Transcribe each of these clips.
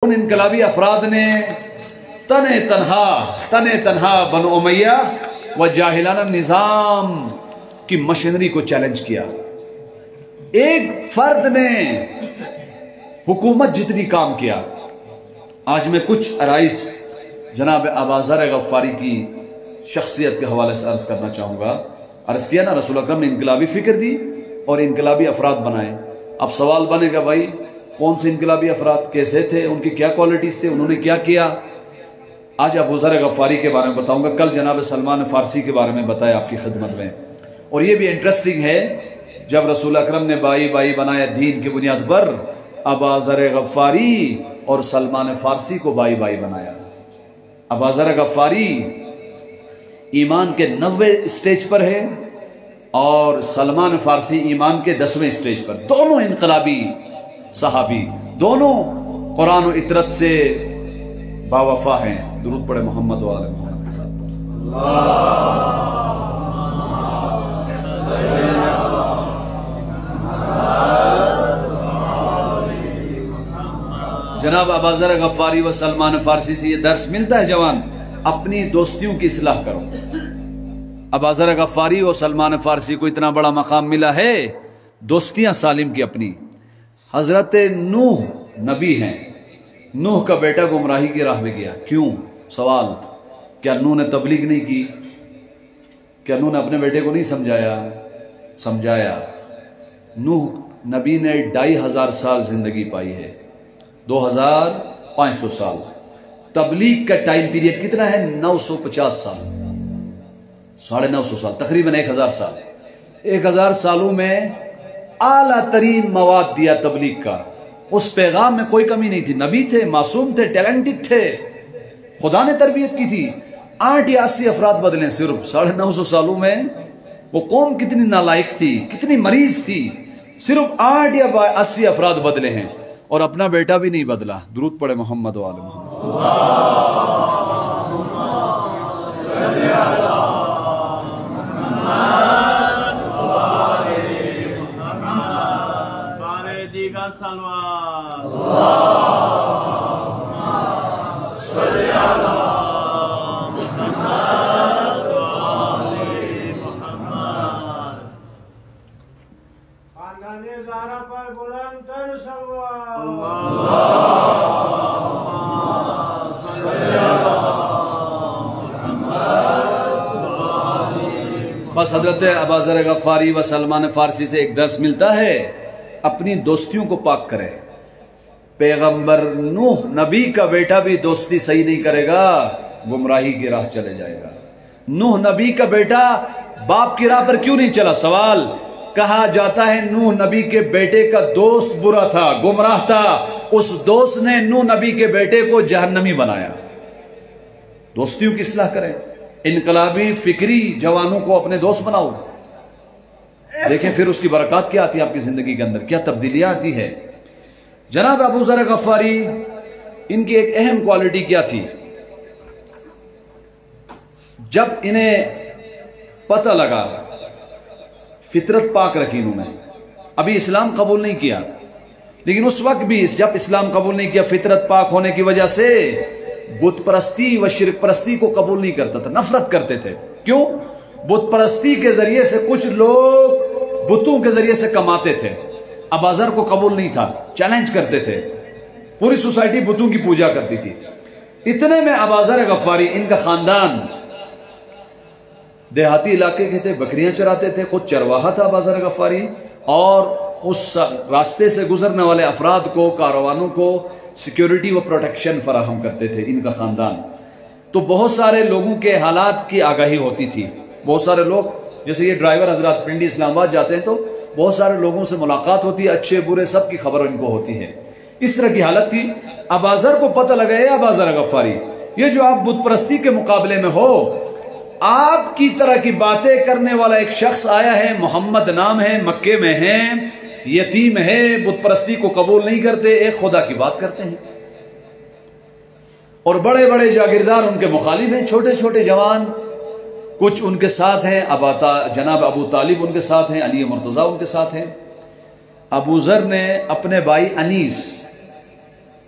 ان انقلابی افراد نے تنہا بنو امیہ و جاہلانہ نظام کی مشینری کو چیلنج کیا۔ ایک فرد نے حکومت جتنی کام کیا۔ آج میں کچھ عرائض جناب اباذر غفاری کی شخصیت کے حوالے سے عرض کرنا چاہوں گا۔ عرض کیا نا رسول اکرم نے انقلابی فکر دی اور انقلابی افراد بنائے۔ اب سوال بنے گا بھائی کون سے انقلابی افراد کیسے تھے، ان کی کیا کوالٹیز تھے، انہوں نے کیا کیا۔ آج ابوذر غفاری کے بارے میں بتاؤں گا، کل جناب سلمان فارسی کے بارے میں بتایا آپ کی خدمت میں۔ اور یہ بھی انٹرسٹنگ ہے، جب رسول اکرم نے بائی بنایا دین کی بنیاد پر، ابوذر غفاری اور سلمان فارسی کو بائی بنایا۔ ابوذر غفاری ایمان کے 90 اسٹیج پر ہے اور سلمان فارسی ایمان کے 10ویں اسٹیج پر۔ دونوں انقلابی صحابی، دونوں قرآن و اطرت سے باوفا ہیں۔ درود پڑھے محمد و آل محمد کے ساتھ۔ جناب ابوذر غفاری و سلمان فارسی سے یہ درس ملتا ہے جوان، اپنی دوستیوں کی اصلاح کرو۔ ابوذر غفاری و سلمان فارسی کو اتنا بڑا مقام ملا ہے، دوستیاں سالم کی اپنی۔ حضرت نوح نبی ہیں، نوح کا بیٹا گمراہی کی راہ میں گیا، کیوں؟ سوال، کیا نوح نے تبلیغ نہیں کی؟ کیا نوح نے اپنے بیٹے کو نہیں سمجھایا؟ نوح نبی نے 2500 سال زندگی پائی ہے، 2500 سال۔ تبلیغ کا ٹائم پیریڈ کتنا ہے؟ 950 سال، 950 سال، تقریباً 1000 سال۔ 1000 سالوں میں اعلیٰ ترین مواد دیا تبلیغ کا۔ اس پیغام میں کوئی کمی نہیں تھی، نبی تھے، معصوم تھے، ٹیلنٹڈ تھے، خدا نے تربیت کی تھی۔ 8 یا 80 افراد بدلے صرف 950 سالوں میں۔ وہ قوم کتنی نالائق تھی، کتنی مریض تھی، صرف 8 یا 80 افراد بدلے ہیں، اور اپنا بیٹا بھی نہیں بدلا۔ درود پڑھے محمد و آل محمد۔ بس حضرت ابوذر غفاری و سلمان فارسی سے ایک درس ملتا ہے، اپنی دوستیوں کو پاک کرے۔ پیغمبر نوح نبی کا بیٹا بھی دوستی صحیح نہیں کرے گا، گمراہی کی راہ چلے جائے گا۔ نوح نبی کا بیٹا باپ کی راہ پر کیوں نہیں چلا؟ سوال، کہا جاتا ہے نوح نبی کے بیٹے کا دوست برا تھا، گمراہ تھا، اس دوست نے نوح نبی کے بیٹے کو جہنمی بنایا۔ دوستیوں کی اصلاح کریں، انقلابی فکری جوانوں کو اپنے دوست بناؤ، دیکھیں پھر اس کی برکات کیا آتی ہے آپ کی زندگی کے اندر، کیا تبدیلیاں آتی ہے۔ جناب ابوذر غفاری، ان کی ایک اہم کوالٹی کیا تھی؟ جب انہیں پتہ لگا، فطرت پاک رکھی انہوں نے، ابھی اسلام قبول نہیں کیا، لیکن اس وقت بھی جب اسلام قبول نہیں کیا، فطرت پاک ہونے کی وجہ سے بت پرستی و شرک پرستی کو قبول نہیں کرتا تھا، نفرت کرتے تھے۔ کیوں؟ بت پرستی کے ذریعے سے کچھ لوگ بتوں کے ذریعے سے کماتے تھے، ابوذر کو قبول نہیں تھا، چیلنج کرتے تھے، پوری سوسائٹی بتوں کی پوجا کرتی تھی۔ اتنے میں ابوذر غفاری، ان کا خاندان دیہاتی علاقے کے تھے، بکریاں چراتے تھے، خود چرواہا تھا ابوذر غفاری، اور اس راستے سے گزرنے والے افراد کو، کاروانوں کو سیکیورٹی و پروٹیکشن فراہم کرتے تھے ان کا خاندان۔ تو بہت سارے لوگوں کے حالات کی آگاہی ہوتی تھی، بہت سارے لوگ، جیسے یہ ڈرائیور حضرات پنڈی اسلام آباد جاتے ہیں تو بہت سارے لوگوں سے ملاقات ہوتی ہے، اچھے برے سب کی خبر ان کو ہوتی ہے۔ اس طرح کی حالت تھی۔ ابوذر کو پتہ لگا ہے، ابوذر غفاری، یہ جو آپ بت پرستی کے مقابلے میں ہو، آپ کی طرح کی باتیں کرنے والا ایک شخص آیا ہے، محمد نام ہے، مکے میں ہے، یتیم ہے، بت پرستی کو قبول نہیں کرتے، ایک خدا کی بات کرتے ہیں، اور بڑے بڑے جاگیردار ان کے مخالف ہیں، چھوٹے چھوٹے جوان کچھ ان کے ساتھ ہیں، جناب ابو طالب ان کے ساتھ ہیں، علی مرتضیٰ ان کے ساتھ ہیں۔ ابو ذر نے اپنے بھائی انیس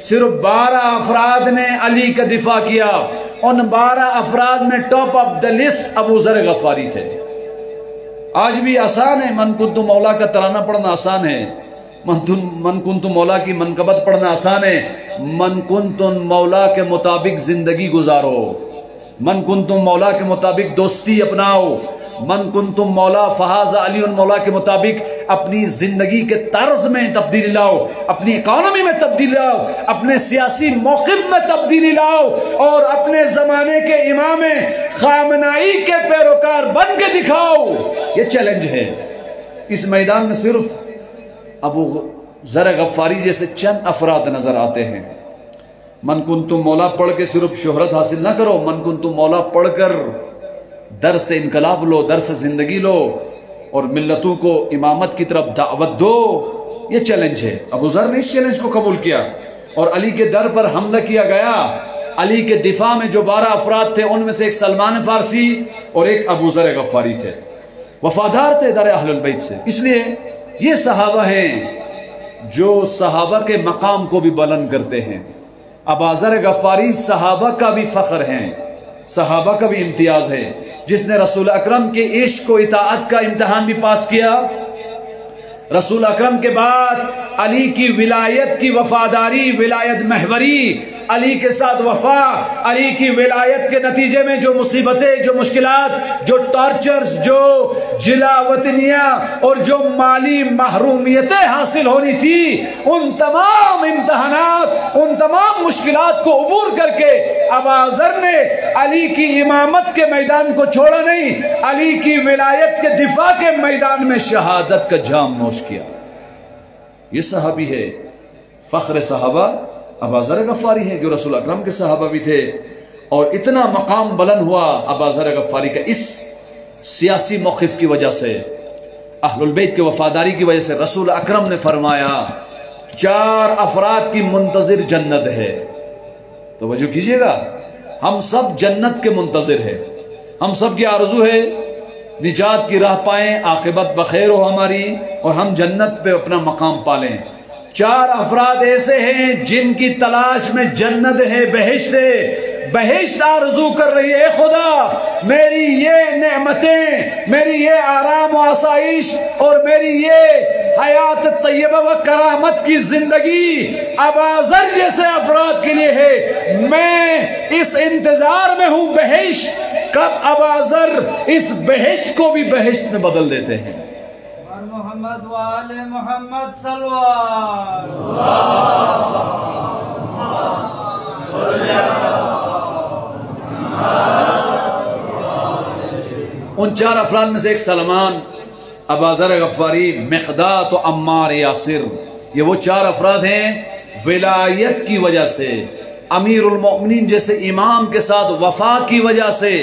صرف 12 افراد نے علی کا دفاع کیا. ان 12 افراد میں ٹاپ آف دا لسٹ ابو ذر غفاری تھے. آج بھی آسان ہے من کنت مولا کا ترانہ پڑھنا آسان ہے, من کنت مولا کی منقبت پڑھنا آسان ہے. من کنت مولا کے مطابق زندگی گزارو, من کنتم مولا کے مطابق دوستی اپناؤ, من کنتم مولا فہذا علی مولا کے مطابق اپنی زندگی کے طرز میں تبدیلی لاؤ, اپنی اکانومی میں تبدیلی لاؤ, اپنے سیاسی موقف میں تبدیلی لاؤ, اور اپنے زمانے کے امام خامنائی کے پیروکار بن کے دکھاؤ. یہ چیلنج ہے. اس میدان میں صرف ابو ذر غفاری جیسے چند افراد نظر آتے ہیں. من کنتم مولا پڑھ کے صرف شہرت حاصل نہ کرو, من کنتم مولا پڑھ کر درس انقلاب لو, درس زندگی لو, اور ملتوں کو امامت کی طرف دعوت دو. یہ چیلنج ہے. ابو ذر نے اس چیلنج کو قبول کیا اور علی کے در پر حملہ کیا گیا. علی کے دفاع میں جو 12 افراد تھے ان میں سے ایک سلمان فارسی اور ایک ابو ذر غفاری تھے. وفادار تھے در اہل البیت سے. اس لیے یہ صحابہ ہیں جو صحابہ کے مقام کو بھی بلند کرتے ہیں. ابو ذر غفاری صحابہ کا بھی فخر ہیں, صحابہ کا بھی امتیاز ہے, جس نے رسول اکرم کے عشق و اطاعت کا امتحان بھی پاس کیا. رسول اکرم کے بعد علی کی ولایت کی وفاداری, ولایت محوری, علی کے ساتھ وفا, علی کی ولایت کے نتیجے میں جو مصیبتیں, جو مشکلات, جو ٹارچرز, جو جلا وطنیاں اور جو مالی محرومیتیں حاصل ہونی تھی, ان تمام امتحانات, ان تمام مشکلات کو عبور کر کے ابو ذر نے علی کی امامت کے میدان کو چھوڑا نہیں, علی کی ولایت کے دفاع کے میدان میں شہادت کا جام نوش کیا. یہ صحابی ہے. فخر صحابہ ابو ذر غفاری ہیں جو رسول اکرم کے صحابہ بھی تھے, اور اتنا مقام بلند ہوا ابو ذر غفاری کا اس سیاسی موقف کی وجہ سے, اہل البیت کے وفاداری کی وجہ سے. رسول اکرم نے فرمایا 4 افراد کی منتظر جنت ہے. توجہ کیجئے گا, ہم سب جنت کے منتظر ہیں, ہم سب کی آرزو ہے نجات کی راہ پائیں, عاقبت بخیر ہو ہماری, اور ہم جنت پہ اپنا مقام پالیں. 4 افراد ایسے ہیں جن کی تلاش میں جنت ہے, بہشت ہے, بہشت آرزو کر رہی ہے. خدا میری یہ نعمتیں, میری یہ آرام و آسائش اور میری یہ حیات طیبہ و کرامت کی زندگی ابو ذر جیسے افراد کے لیے ہے. میں اس انتظار میں ہوں بہشت کب ابو ذر اس بہشت کو بھی بہشت میں بدل دیتے ہیں. محمد وآل محمد صلوات. ان 4 افراد میں سے ایک سلمان, ابو ذر غفاری, مقداد و عمار یاسر. یہ وہ 4 افراد ہیں ولایت کی وجہ سے, امیر المؤمنین جیسے امام کے ساتھ وفا کی وجہ سے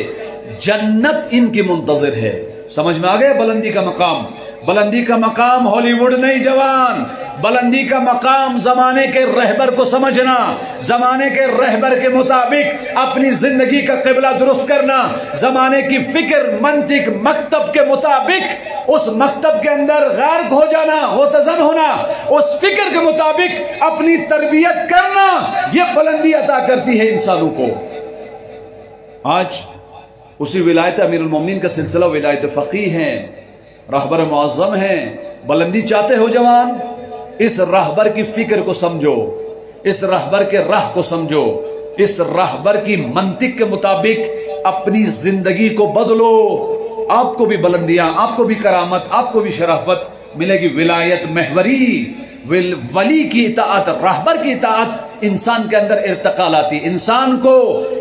جنت ان کی منتظر ہے. سمجھ میں آ گئے بلندی کا مقام؟ بلندی کا مقام ہالی ووڈ نہیں جوان, بلندی کا مقام زمانے کے رہبر کو سمجھنا, زمانے کے رہبر کے مطابق اپنی زندگی کا قبلہ درست کرنا, زمانے کی فکر, منطق, مکتب کے مطابق اس مکتب کے اندر غرق ہو جانا, غوطہ ہونا, اس فکر کے مطابق اپنی تربیت کرنا, یہ بلندی عطا کرتی ہے انسانوں کو. آج اسی ولایت امیر المومنین کا سلسلہ ولایت فقیہ ہیں, رہبر معظم ہیں. بلندی چاہتے ہو جوان, اس رہبر کی فکر کو سمجھو, اس رہبر کے راہ کو سمجھو, اس رہبر کی منطق کے مطابق اپنی زندگی کو بدلو. آپ کو بھی بلندیاں, آپ کو بھی کرامت, آپ کو بھی شرافت ملے گی. ولایت محوری, ولی کی اطاعت, رہبر کی اطاعت انسان کے اندر ارتقا لاتی, انسان کو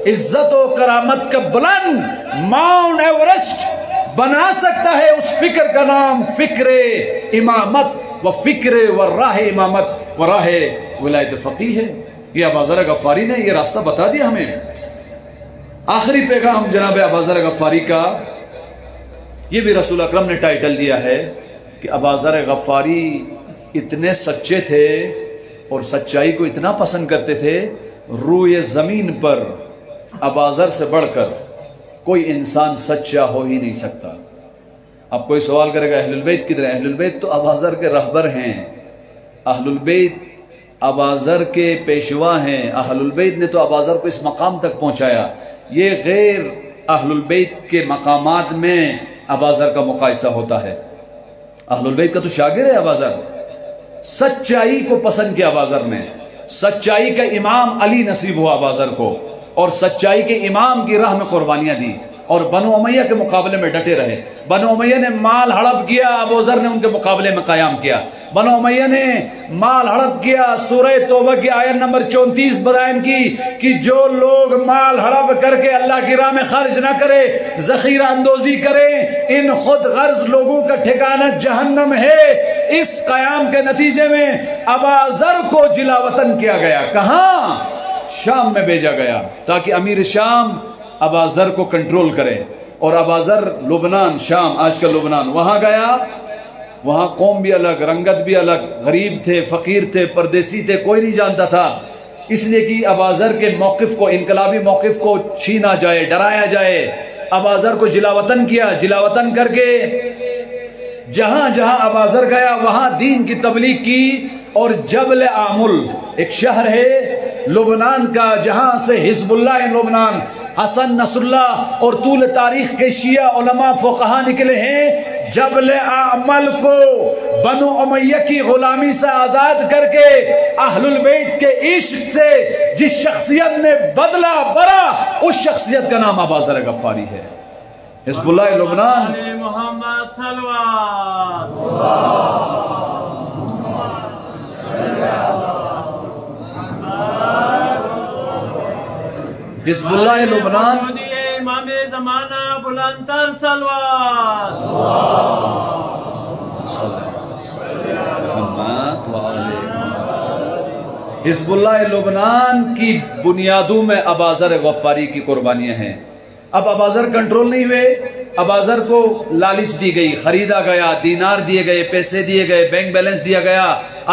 عزت و کرامت کا بلند ماؤنٹ ایورسٹ بنا سکتا ہے. اس فکر کا نام فکر امامت و فکر و راہ امامت و راہ ولایت فقیہ ہے. یہ ابو ذر غفاری نے یہ راستہ بتا دیا ہمیں. آخری پیغام جناب ابو ذر غفاری کا یہ بھی رسول اکرم نے ٹائٹل دیا ہے کہ ابو ذر غفاری اتنے سچے تھے اور سچائی کو اتنا پسند کرتے تھے, روئے زمین پر ابو ذر سے بڑھ کر کوئی انسان سچا ہو ہی نہیں سکتا. اب کوئی سوال کرے گا اہل البیت کدھر؟ اہل البیت تو ابو ذر کے رہبر ہیں. اہل البیت ابازر کے پیشوا ہیں، اہل البیت نے تو ابازر کو اس مقام تک پہنچایا، یہ غیر اہل البیت کے مقامات میں ابازر کا مقایسہ ہوتا ہے۔ اہل البیت کا تو شاگرد ہے ابازر، سچائی کو پسند کیا ابازر نے، سچائی کا امام علی نصیب ہوا ابازر کو، اور سچائی کے امام کی راہ میں قربانیاں دی، اور بنو امیہ کے مقابلے میں ڈٹے رہے۔ بنو امیہ نے مال ہڑپ کیا، ابو ذر نے ان کے مقابلے میں قیام کیا۔ بنو امیہ نے مال ہڑپ کیا، سورہ توبہ کی آیت نمبر 34 بیان کی کہ جو لوگ مال ہڑپ کر کے اللہ کی راہ میں خرچ نہ کرے، ذخیرہ اندوزی کرے، ان خود غرض لوگوں کا ٹھکانہ جہنم ہے۔ اس قیام کے نتیجے میں ابا ذر کو جلا وطن کیا گیا، کہاں؟ شام میں بھیجا گیا تاکہ امیر شام ابا ذر کو کنٹرول کرے، اور ابا ذر لبنان، شام آج کا لبنان، وہاں گیا، وہاں قوم بھی الگ، رنگت بھی الگ، غریب تھے، فقیر تھے، پردیسی تھے، کوئی نہیں جانتا تھا، اس لیے کہ ابا ذر کے موقف کو، انقلابی موقف کو چھینا جائے، ڈرایا جائے۔ ابا ذر کو جلا وطن کیا، جلا وطن کر کے جہاں جہاں ابا ذر گیا وہاں دین کی تبلیغ کی، اور جبل آمل ایک شہر ہے لبنان کا جہاں سے حزب اللہ لبنان، حسن نصر اللہ اور طول تاریخ کے شیعہ علماء فقہا نکلے ہیں، جبل آمل کو بنو امیہ کی غلامی سے آزاد کر کے اہل البیت کے عشق سے جس شخصیت نے بدلہ برا، اس شخصیت کا نام ابا ذر غفاری ہے۔ حزب اللہ لبنان، محمد صلوات، حزب اللہ لبنان، امام زمانہ بلندتر صلوات، حزب اللہ لبنان کی بنیادوں میں ابا ذر غفاری کی قربانیاں ہیں۔ اب ابا ذر کنٹرول نہیں ہوئے، ابا ذر کو لالچ دی گئی، خریدا گیا، دینار دیے گئے، پیسے دیے گئے، بینک بیلنس دیا گیا،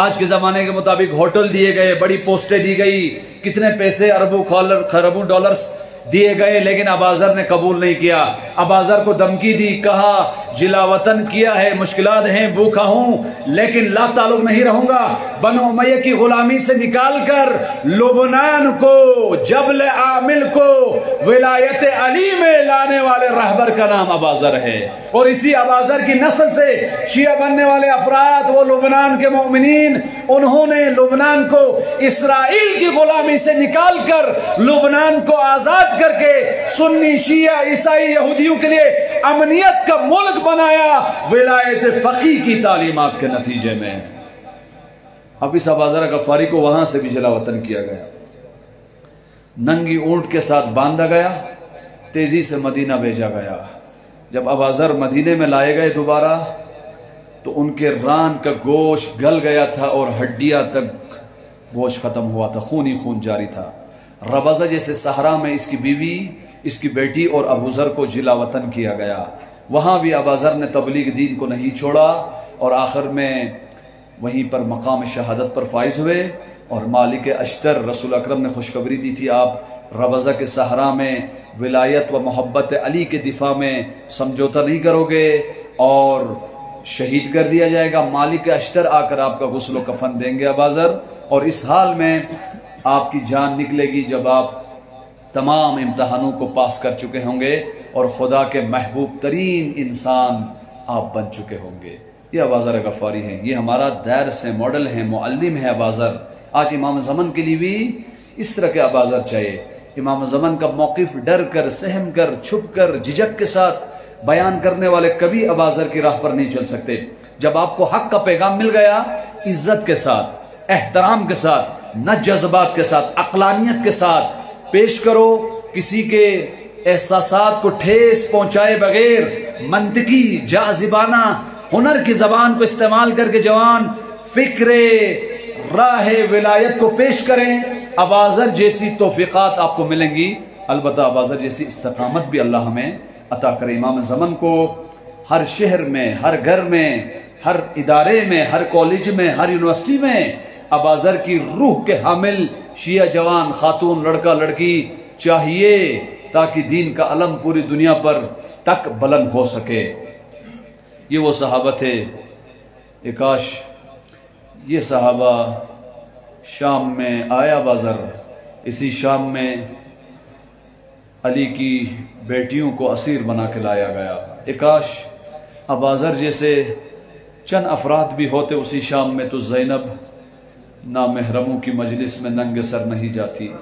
آج کے زمانے کے مطابق ہوٹل دیے گئے، بڑی پوسٹیں دی گئی، کتنے پیسے اربوں خربوں ڈالرز دیے گئے، لیکن ابا ذر نے قبول نہیں کیا۔ ابا ذر کو دھمکی دی، کہا جلا وطن کیا ہے، مشکلات ہیں، بھوکا ہوں، لیکن لا تعلق نہیں رہوں گا۔ بنو امیہ کی غلامی سے نکال کر لبنان کو، جبل عامل کو ولایت علی میں لانے والے رہبر کا نام ابا ذر ہے، اور اسی ابا ذر کی نسل سے شیعہ بننے والے افراد، وہ لبنان کے مومنین، انہوں نے لبنان کو اسرائیل کی غلامی سے نکال کر لبنان کو آزاد کر کے سنی، شیعہ، عیسائی، یہودیوں کے لیے امنیت کا ملک بنایا ولایت فقیہ کی تعلیمات کے نتیجے میں۔ اب اس ابا ذر غفاری کو وہاں سے بھی جلا وطن کیا گیا، ننگی اونٹ کے ساتھ باندھا گیا، تیزی سے مدینہ بھیجا گیا۔ جب ابا ذر مدینے میں لائے گئے دوبارہ تو ان کے ران کا گوشت گل گیا تھا اور ہڈیاں تک گوشت ختم ہوا تھا، خون ہی خون جاری تھا۔ ربضہ جیسے صحرا میں اس کی بیوی، اس کی بیٹی اور ابو ذر کو جلا وطن کیا گیا۔ وہاں بھی ابا ذر نے تبلیغ دین کو نہیں چھوڑا، اور آخر میں وہیں پر مقام شہادت پر فائز ہوئے، اور مالک اشتر، رسول اکرم نے خوشخبری دی تھی آپ ربضہ کے صحرا میں ولایت و محبت علی کے دفاع میں سمجھوتا نہیں کرو گے اور شہید کر دیا جائے گا۔ مالک اشتر آ کر آپ کا غسل و کفن دیں گے ابا ذر، اور اس حال میں آپ کی جان نکلے گی جب آپ تمام امتحانوں کو پاس کر چکے ہوں گے اور خدا کے محبوب ترین انسان آپ بن چکے ہوں گے۔ یہ ابا ذر غفاری ہیں، یہ ہمارا درس ہے، ماڈل ہے، معلم ہے ابا ذر۔ آج امام زمن کے لیے بھی اس طرح کے ابا ذر چاہیے۔ امام زمن کا موقف ڈر کر، سہم کر، چھپ کر، جھجک کے ساتھ بیان کرنے والے کبھی ابا ذر کی راہ پر نہیں چل سکتے۔ جب آپ کو حق کا پیغام مل گیا، عزت کے ساتھ، احترام کے ساتھ، نہ جذبات کے ساتھ، عقلانیت کے ساتھ پیش کرو، کسی کے احساسات کو ٹھیس پہنچائے بغیر منطقی، جاذبانہ، ہنر کی زبان کو استعمال کر کے جوان فکر راہ ولایت کو پیش کریں، ابا ذر جیسی توفیقات آپ کو ملیں گی، البتہ ابا ذر جیسی استقامت بھی اللہ ہمیں عطا کرے۔ امام زمن کو ہر شہر میں، ہر گھر میں، ہر ادارے میں، ہر کالج میں، ہر یونیورسٹی میں ابا ذر کی روح کے حامل شیعہ جوان، خاتون، لڑکا، لڑکی چاہیے، تاکہ دین کا علم پوری دنیا پر تک بلند ہو سکے۔ یہ وہ صحابہ تھے، کاش یہ صحابہ شام میں آیا بازر، اسی شام میں علی کی بیٹیوں کو اسیر بنا کے لایا گیا۔ کاش ابازر جیسے چند افراد بھی ہوتے اسی شام میں تو زینب نامحرموں کی مجلس میں ننگے سر نہیں جاتی۔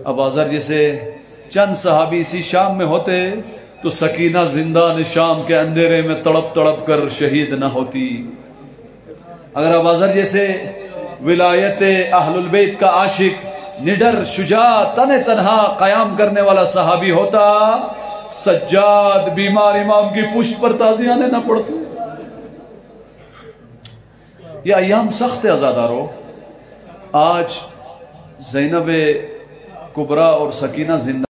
ابازر جیسے چند صحابی اسی شام میں ہوتے تو سکینہ زندان شام کے اندھیرے میں تڑپ تڑپ کر شہید نہ ہوتی۔ اگر ابازر جیسے ولایت اہل البیت کا عاشق، نڈر، شجاع، تنہا قیام کرنے والا صحابی ہوتا، سجاد بیمار امام کی پشت پر تازیانے نہ پڑتے۔ یہ ایام سخت عزادارو۔ آج زینب کبریٰ اور سکینہ زندہ